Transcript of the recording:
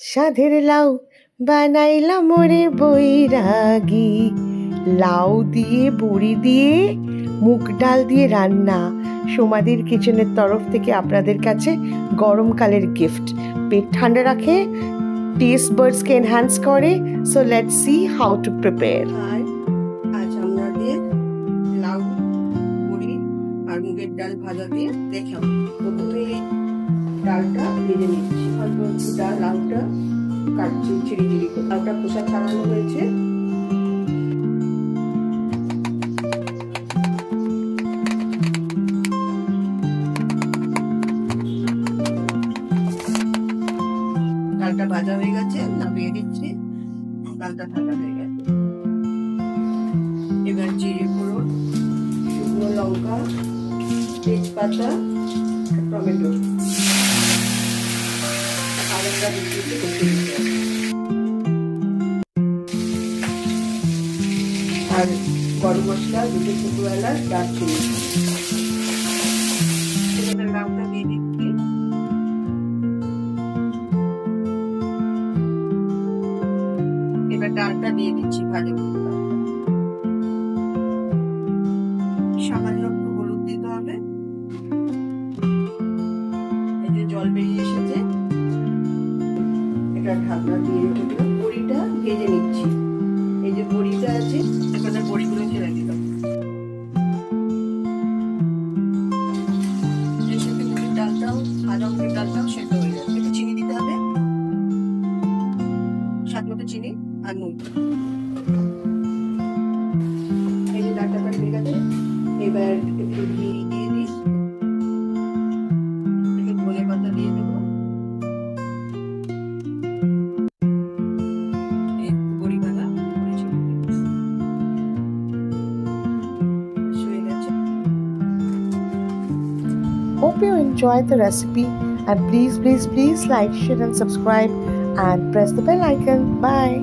সাধের লাউ বানাইলাম ওরে বৈরাগী। লাউ দিয়ে বড়ি দিয়ে মুগ ডাল দিয়ে রান্না। সোমাদির কিচেনের তরফ থেকে আপনাদের কাছে গরমকালের গিফট। পেট ঠান্ডা রাখে, টেস্ট বার্ডসকে এনহ্যান্স করে। So let's see how to prepare. আজ আমাদের লাউ বড়ি আর মুগের ডাল ভাজা দিয়ে দেখাবো। প্রথমে ডালটা ভেজে নিচ্ছি। অল্প একটু ডাল, লাউটা কাটছি চিড়ি চিড়ি করে। লাউটা খোসা ছাড়ানো হয়েছে। ডালটা ভাজা হয়ে গেছে, নামিয়ে দিচ্ছি। ডালটা ভাজা হয়ে গেছে। এবার জিরে ফোড়ন, শুকনো লঙ্কা, তেজপাতা, টমেটো আলাদা দিতে আর গরম মশলা, দুটো ছোটো এলাচ, দারচিনি। এবার লাউটা দিয়ে দিচ্ছি। এবার ডালটা দিয়ে দিচ্ছি ভাজা। সামান্য একটু হলুদ দিতে হবে। এই যে জল বেরিয়ে এসেছে, এটা ঢাকনা দিয়ে রেখে বড়িটা ভেজে নিচ্ছি। এই যে বড়িটা আছে, এখানে বড়িগুলো ছেড়ে দিলাম। এর সাথে মুগের ডালটাও, ভাজা মুগের ডালটাও সেদ্ধ হয়ে যাবে। একটু চিনি দিতে হবে, স্বাদ মতো চিনি আর নুন। এই যে ডালটা হয়ে গেছে, এবার একটু ঘি দিয়ে দিই, একটু ধনে পাতা দিয়ে দেবো। বড়ি ভাজা হয়ে গেছে। Hope you enjoyed the recipe, and please like, share and subscribe and press the bell icon. Bye.